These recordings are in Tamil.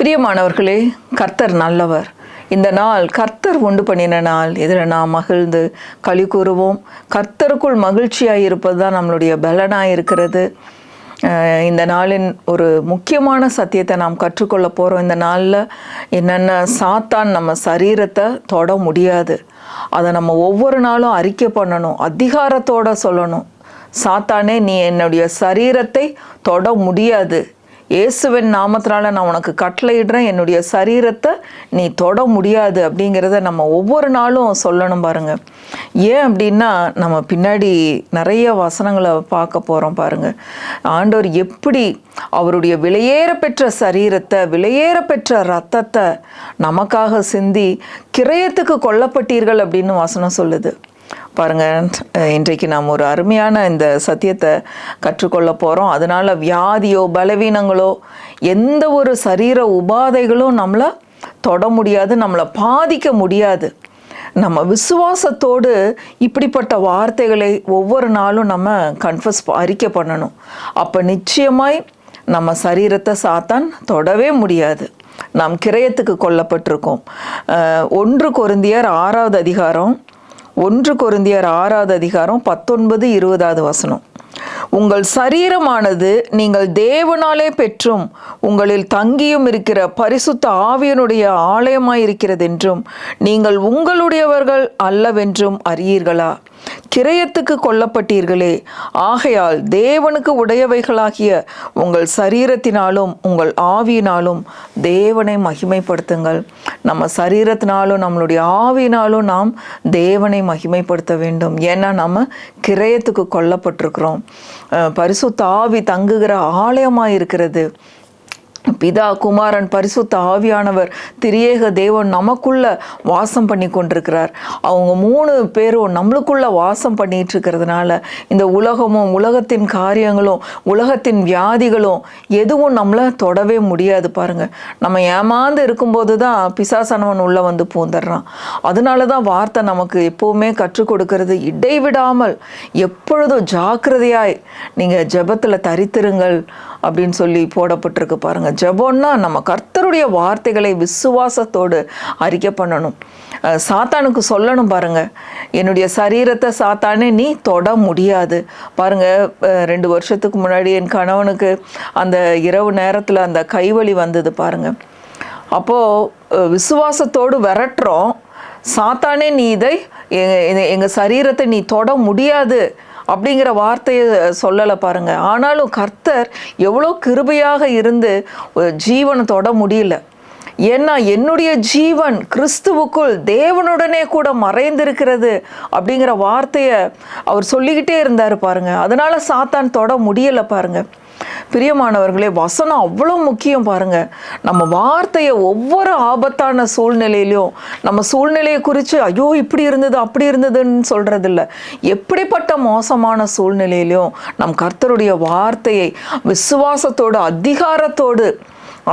பிரியமானவர்களே, கர்த்தர் நல்லவர். இந்த நாள் கர்த்தர் உண்டு பண்ணின நாள். இதில் நாம் மகிழ்ந்து களி கூறுவோம். கர்த்தருக்குள் மகிழ்ச்சியாக இருப்பது தான் நம்மளுடைய பலனாக இருக்கிறது. இந்த நாளின் ஒரு முக்கியமான சத்தியத்தை நாம் கற்றுக்கொள்ள போகிறோம். இந்த நாளில் என்னென்ன சாத்தான் நம்ம சரீரத்தை தொட முடியாது, அதை நம்ம ஒவ்வொரு நாளும் அறிக்கை பண்ணணும், அதிகாரத்தோடு சொல்லணும். சாத்தானே, நீ என்னுடைய சரீரத்தை தொட முடியாது, இயேசுவின் நாமத்தினால நான் உனக்கு கட்டளையிடுறேன், என்னுடைய சரீரத்தை நீ தொட முடியாது அப்படிங்கிறத நம்ம ஒவ்வொரு நாளும் சொல்லணும் பாருங்க. ஏன் அப்படின்னா, நம்ம பின்னாடி நிறைய வசனங்களை பார்க்க போகிறோம் பாருங்க. ஆண்டவர் எப்படி அவருடைய விலையேற பெற்ற சரீரத்தை, விலையேற பெற்ற ரத்தத்தை நமக்காக சிந்தி கிரயத்துக்கு கொல்லப்பட்டீர்கள் அப்படின்னு வசனம் சொல்லுது பாருங்க. இன்றைக்கு நாம் ஒரு அருமையான இந்த சத்தியத்தை கற்றுக்கொள்ள போகிறோம். அதனால வியாதியோ பலவீனங்களோ எந்த ஒரு சரீர உபாதைகளும் நம்மளை தொட முடியாது, நம்மளை பாதிக்க முடியாது. நம்ம விசுவாசத்தோடு இப்படிப்பட்ட வார்த்தைகளை ஒவ்வொரு நாளும் நம்ம அறிக்கை பண்ணணும். அப்போ நிச்சயமாய் நம்ம சரீரத்தை சாத்தான் தொடவே முடியாது. நாம் கிரயத்துக்கு கொல்லப்பட்டிருக்கோம். 1 கொரிந்தியர் 6வது அதிகாரம் 1 கொரிந்தியர் 6வது அதிகாரம் 19-20 வசனம். உங்கள் சரீரமானது நீங்கள் தேவனாலே பெற்றும் உங்களில் தங்கியும் இருக்கிற பரிசுத்த ஆவியனுடைய ஆலயமாயிருக்கிறது என்றும் நீங்கள் உங்களுடையவர்கள் அல்லவென்றும் அறியீர்களா? கிரயத்துக்கு கொல்லப்பட்டீர்களே, ஆகையால் தேவனுக்கு உடையவைகளாகிய உங்கள் சரீரத்தினாலும் உங்கள் ஆவியினாலும் தேவனை மகிமைப்படுத்துங்கள். நம்ம சரீரத்தினாலும் நம்மளுடைய ஆவியினாலும் நாம் தேவனை மகிமைப்படுத்த வேண்டும். ஏன்னா நம்ம கிரயத்துக்கு கொல்லப்பட்டிருக்கிறோம். பரிசுத்த ஆவி தங்குகிற ஆலயமாக இருக்கிறது. பிதா, குமாரன், பரிசுத்த ஆவியானவர் திரியேக தேவன் நமக்குள்ள வாசம் பண்ணி கொண்டிருக்கிறார். அவங்க 3 பேரும் நம்மளுக்குள்ள வாசம் பண்ணிட்டு இருக்கிறதுனால இந்த உலகமும் உலகத்தின் காரியங்களும் உலகத்தின் வியாதிகளும் எதுவும் நம்மளை தொடவே முடியாது பாருங்க. நம்ம ஏமாந்து இருக்கும்போது தான் பிசாசானவன் உள்ள வந்து பூந்துடுறான். அதனால தான் வார்த்தை நமக்கு எப்பவுமே கற்றுக் கொடுக்கிறது, இடைவிடாமல் எப்பொழுதும் ஜாக்கிரதையாய் நீங்கள் ஜெபத்தில் தரித்திருங்கள் அப்படின்னு சொல்லி போடப்பட்டிருக்கு பாருங்க. ஜெபம்னா நம்ம கர்த்தருடைய வார்த்தைகளை விசுவாசத்தோடு அறிக்கை பண்ணணும். சாத்தானுக்கு சொல்லணும் பாருங்க, என்னுடைய சரீரத்தை சாத்தானே நீ தொட முடியாது. பாருங்க, 2 வருஷத்துக்கு முன்னாடி என் கணவனுக்கு அந்த இரவு நேரத்தில் அந்த கைவலி வந்தது பாருங்க. அப்போது விசுவாசத்தோடு விரட்டுறோம், சாத்தானே நீ இதை எங்கள் சரீரத்தை நீ தொட முடியாது அப்படிங்கிற வார்த்தையை சொல்லலை பாருங்க. ஆனாலும் கர்த்தர் எவ்வளோ கிருபையாக இருந்து ஜீவனை தொட முடியல. ஏன்னா என்னுடைய ஜீவன் கிறிஸ்துவுக்குள் தேவனுடனே கூட மறைந்திருக்கிறது அப்படிங்கிற வார்த்தையை அவர் சொல்லிக்கிட்டே இருந்தார் பாருங்க. அதனால சாத்தான் தொட முடியலை பாருங்க. பிரியமானவர்களே, வசனம் அவ்வளோ முக்கியம் பாருங்க. நம்ம வார்த்தையை ஒவ்வொரு ஆபத்தான சூழ்நிலையிலையும் நம்ம சூழ்நிலையை குறித்து ஐயோ இப்படி இருந்தது அப்படி இருந்ததுன்னு சொல்றதில்ல. எப்படிப்பட்ட மோசமான சூழ்நிலையிலையும் நம் கர்த்தருடைய வார்த்தையை விசுவாசத்தோடு அதிகாரத்தோடு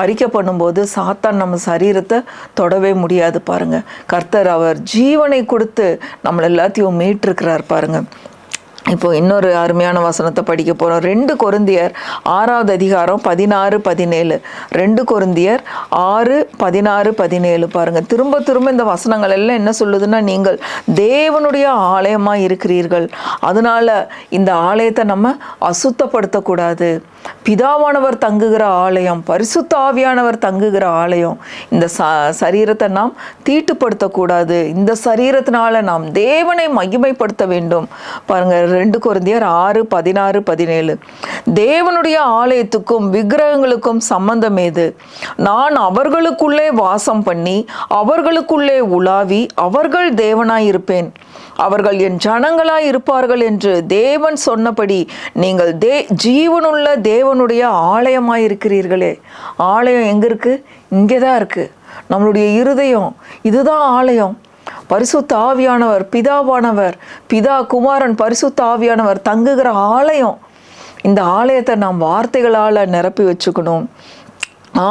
அறிக்கை பண்ணும்போது சாத்தான் நம்ம சரீரத்தை தொடவே முடியாது பாருங்க. கர்த்தர் அவர் ஜீவனை கொடுத்து நம்மளை எல்லாத்தையும் மீட்டிருக்கிறார் பாருங்க. இப்போ இன்னொரு அருமையான வசனத்தை படிக்க போகிறோம். 2 கொரிந்தியர் 6வது அதிகாரம் 16-17. 2 கொரிந்தியர் 6:16-17 பாருங்கள். திரும்ப திரும்ப இந்த வசனங்கள் எல்லாம் என்ன சொல்லுதுன்னா, நீங்கள் தேவனுடைய ஆலயமாக இருக்கிறீர்கள், அதனால இந்த ஆலயத்தை நம்ம அசுத்தப்படுத்தக்கூடாது. பிதாவானவர் தங்குகிற ஆலயம், பரிசுத்த ஆவியானவர் தங்குகிற ஆலயம். இந்த சரீரத்தை நாம் தீட்டுப்படுத்தக்கூடாது. இந்த சரீரத்தினால நாம் தேவனை மகிமைப்படுத்த வேண்டும் பாருங்க. 2 கொரிந்தியர் 6:16-17. தேவனுடைய ஆலயத்துக்கும் விக்கிரகங்களுக்கும் சம்பந்தம் ஏது? நான் அவர்களுக்குள்ளே வாசம் பண்ணி அவர்களுக்குள்ளே உலாவி அவர்கள் தேவனாயிருப்பேன், அவர்கள் என் ஜனங்களாய் இருப்பார்கள் என்று தேவன் சொன்னபடி நீங்கள் ஜீவனுள்ள தேவனுடைய ஆலயமாய் இருக்கிறீர்களே. ஆலயம் எங்க இருக்கு? இங்கே தான் இருக்கு. நம்மளுடைய இருதயம் இதுதான் ஆலயம். பரிசுத்த ஆவியானவர், பிதாவானவர், பிதா, குமாரன், பரிசுத்த ஆவியானவர் தங்குகிற ஆலயம். இந்த ஆலயத்தை நாம் வார்த்தைகளால் நிரப்பி வச்சுக்கணும்.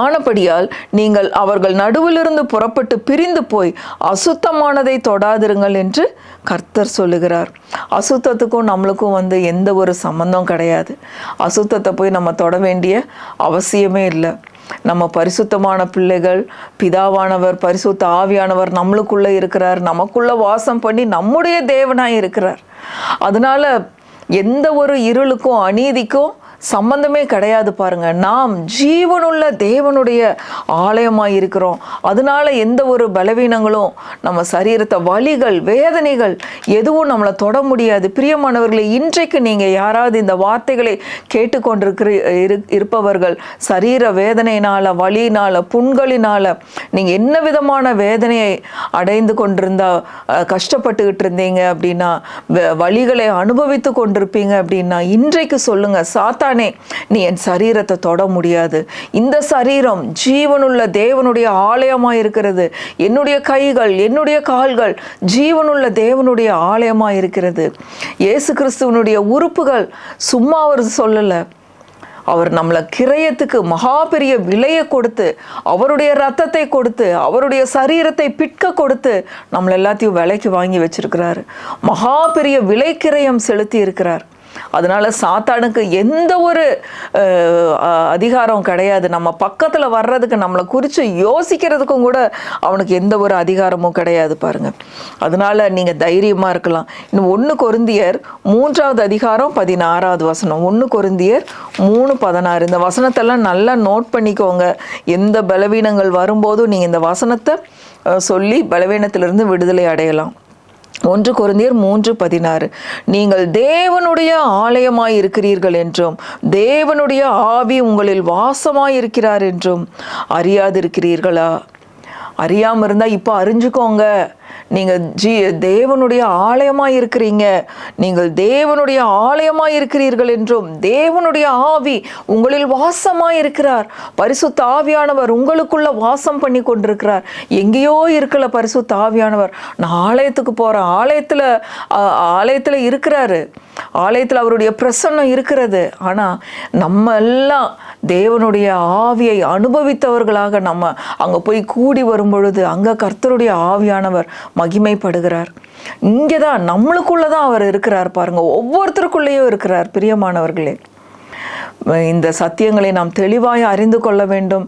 ஆனபடியால் நீங்கள் அவர்கள் நடுவிலிருந்து புறப்பட்டு பிரிந்து போய் அசுத்தமானதை தொடாதிருங்கள் என்று கர்த்தர் சொல்லுகிறார். அசுத்தத்துக்கும் நம்மளுக்கும் எந்த ஒரு சம்பந்தம் கிடையாது. அசுத்தத்தை போய் நம்ம தொட வேண்டிய அவசியமே இல்லை. நம்ம பரிசுத்தமான பிள்ளைகள். பிதாவானவர் பரிசுத்த ஆவியானவர் நம்மளுக்குள்ள இருக்கிறார், நமக்குள்ள வாசம் பண்ணி நம்முடைய தேவனாய் இருக்கிறார். அதனால எந்த ஒரு இருளுக்கும் அநீதிக்கும் சம்பந்தமே கிடையாது. பாருங்க, நாம் ஜீவனுள்ள தேவனுடைய ஆலயமாக இருக்கிறோம். அதனால எந்த ஒரு பலவீனங்களும் நம்ம சரீரத்தை, வலிகள், வேதனைகள் எதுவும் நம்மளை தொட முடியாது. பிரியமானவர்களே, இன்றைக்கு நீங்கள் யாராவது இந்த வார்த்தைகளை இருப்பவர்கள் சரீர வேதனையினால், வலியினால், புண்களினால் நீங்கள் என்ன விதமான வேதனையை அடைந்து கொண்டிருந்தா, கஷ்டப்பட்டுக்கிட்டு இருந்தீங்க அப்படின்னா, வலிகளை அனுபவித்து கொண்டிருப்பீங்க அப்படின்னா, இன்றைக்கு சொல்லுங்க, சாத்தானே நீ என் சரீரத்தை தொட முடியாது. இந்த சரீரம் ஜீவனுள்ள தேவனுடைய ஆலயமாய் இருக்கிறது. என்னுடைய கைகள், என்னுடைய கால்கள் ஜீவனுள்ள தேவனுடைய ஆலயமாய் இருக்கிறது. இயேசு கிறிஸ்துவனுடைய உறுப்புகள் சும்மா அவர் சொல்லல. அவர் நம்மளை கிரயத்துக்கு மகா பெரிய விலையை கொடுத்து, அவருடைய ரத்தத்தை கொடுத்து, அவருடைய சரீரத்தை பிட்க கொடுத்து நம்மளை எல்லாத்தையும் விலைக்கு வாங்கி வச்சிருக்கிறாரு. மகா பெரிய விலை கிரயம் செலுத்தி இருக்கிறார். அதனால சாத்தானுக்கு எந்த ஒரு அதிகாரம் கிடையாது. நம்ம பக்கத்தில் வர்றதுக்கு, நம்மளை குறித்து யோசிக்கிறதுக்கும் கூட அவனுக்கு எந்த ஒரு அதிகாரமும் கிடையாது. பாருங்க, அதனால நீங்கள் தைரியமாக இருக்கலாம். இன்னும் 1 கொரிந்தியர் 3வது அதிகாரம் 16வது வசனம். 1 கொரிந்தியர் 3:16. இந்த வசனத்தெல்லாம் நல்லா நோட் பண்ணிக்கோங்க. எந்த பலவீனங்கள் வரும்போதும் நீங்கள் இந்த வசனத்தை சொல்லி பலவீனத்திலிருந்து விடுதலை அடையலாம். 1 கொரிந்தியர் 3:16. நீங்கள் தேவனுடைய ஆலயமாய் இருக்கிறீர்கள் என்றும் தேவனுடைய ஆவி உங்களில் வாசமாய் இருக்கிறார் என்றும் அறியாதிருக்கிறீர்களா? அறியாமல் இருந்தால் இப்போ அறிஞ்சுக்கோங்க. நீங்கள் தேவனுடைய ஆலயமாக இருக்கிறீங்க. நீங்கள் தேவனுடைய ஆலயமாக இருக்கிறீர்கள் என்றும் தேவனுடைய ஆவி உங்களில் வாசமாக இருக்கிறார். பரிசுத்த ஆவியானவர் உங்களுக்குள்ள வாசம் பண்ணி கொண்டிருக்கிறார். எங்கேயோ இருக்கல பரிசுத்த ஆவியானவர். நான் ஆலயத்துக்கு போகிறேன், ஆலயத்தில் இருக்கிறாரு. ஆலயத்தில் அவருடைய பிரசன்னம் இருக்கிறது. ஆனால் நம்ம எல்லாம் தேவனுடைய ஆவியை அனுபவித்தவர்களாக நம்ம அங்கே போய் கூடி வரும் பொழுது அங்கே கர்த்தருடைய ஆவியானவர் மகிமைப்படுகிறார். இங்கே தான் நம்மளுக்குள்ளதான் அவர் இருக்கிறார். பாருங்க, ஒவ்வொருத்தருக்குள்ளேயும் இருக்கிறார். பிரியமானவர்களே, இந்த சத்தியங்களை நாம் தெளிவாய் அறிந்து கொள்ள வேண்டும்.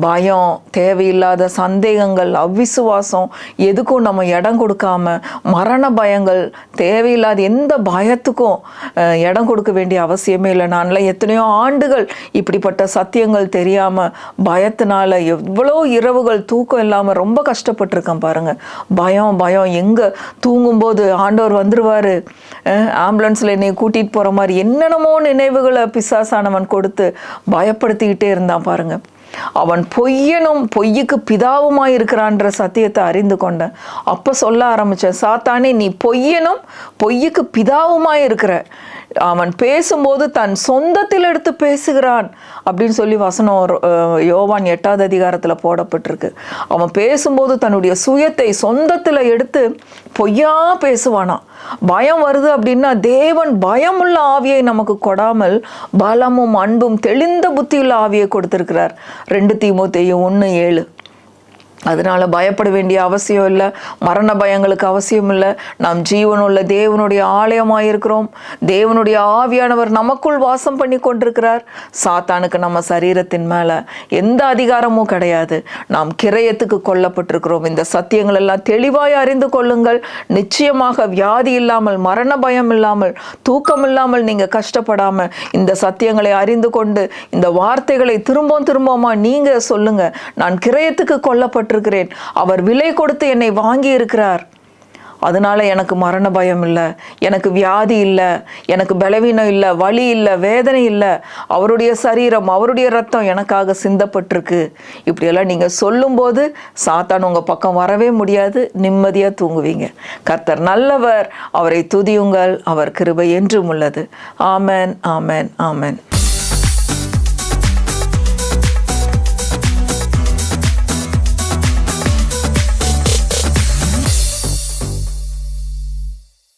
பயம், தேவையில்லாத சந்தேகங்கள், அவ்விசுவாசம் எதுக்கும் நம்ம இடம் கொடுக்காம, மரண பயங்கள், தேவையில்லாத எந்த பயத்துக்கும் இடம் கொடுக்க வேண்டிய அவசியமே இல்லை. நான்லாம் எத்தனையோ ஆண்டுகள் இப்படிப்பட்ட சத்தியங்கள் தெரியாமல் பயத்தினால எவ்வளோ இரவுகள் தூக்கம் இல்லாமல் ரொம்ப கஷ்டப்பட்டிருக்கேன். பாருங்கள், பயம் எங்கே தூங்கும்போது ஆண்டவர் வந்துடுவார், ஆம்புலன்ஸில் என்னை கூட்டிகிட்டு போகிற மாதிரி என்னென்னமோ நினைவுகளை பிசாசானவன் கொடுத்து பயப்படுத்திக்கிட்டே இருந்தான். பாருங்க, அவன் பொய்யனும் பொய்யுக்கு பிதாவுமாய் இருக்கிறான்ற சத்தியத்தை அறிந்து கொண்டேன். அப்போ சொல்ல ஆரம்பித்தேன், சாத்தானே நீ பொய்யனும் பொய்யுக்கு பிதாவுமாய் இருக்கிற. அவன் பேசும்போது தன் சொந்தத்தில் எடுத்து பேசுகிறான் அப்படின்னு சொல்லி வசனம் யோவான் 8வது அதிகாரத்தில் போடப்பட்டிருக்கு. அவன் பேசும்போது தன்னுடைய சுயத்தை சொந்தத்தில் எடுத்து பொய்யா பேசுவானான். பயம் வருது அப்படின்னா தேவன் பயமுள்ள ஆவியை நமக்கு கொடாமல் பலமும் அன்பும் தெளிந்த புத்தியுள்ள ஆவியை கொடுத்திருக்கிறார். 2 தீமோத்தேயு 1:7. அதனால் பயப்பட வேண்டிய அவசியம் இல்லை. மரண பயங்களுக்கு அவசியம் இல்லை. நாம் ஜீவனுள்ள தேவனுடைய ஆலயமாக இருக்கிறோம். தேவனுடைய ஆவியானவர் நமக்குள் வாசம் பண்ணி கொண்டிருக்கிறார். சாத்தானுக்கு நம்ம சரீரத்தின் மேலே எந்த அதிகாரமும் கிடையாது. நாம் கிரயத்துக்கு கொல்லப்பட்டிருக்கிறோம். இந்த சத்தியங்கள் எல்லாம் தெளிவாய் அறிந்து கொள்ளுங்கள். நிச்சயமாக வியாதி இல்லாமல், மரண பயம் இல்லாமல், தூக்கம் இல்லாமல் நீங்கள் கஷ்டப்படாமல் இந்த சத்தியங்களை அறிந்து கொண்டு இந்த வார்த்தைகளை திரும்பமா நீங்கள் சொல்லுங்க. நான் கிரயத்துக்கு கொல்லப்பட்டு இருக்கிறேன். அவர் விலை கொடுத்து என்னை வாங்கி இருக்கிறார். அதனால எனக்கு மரண பயம் இல்லை, எனக்கு வியாதி இல்லை, எனக்கு பலவீனம் இல்லை, வலி இல்லை, வேதனை இல்லை. அவருடைய சரீரம், அவருடைய ரத்தம் எனக்காக சிந்தப்பட்டிருக்கு. இப்படியெல்லாம் நீங்கள் சொல்லும்போது சாத்தான் உங்கள் பக்கம் வரவே முடியாது. நிம்மதியாக தூங்குவீங்க. கர்த்தர் நல்லவர், அவரை துதியுங்கள். அவர் கிருபை என்றும் உள்ளது. ஆமென், ஆமென், ஆமென்.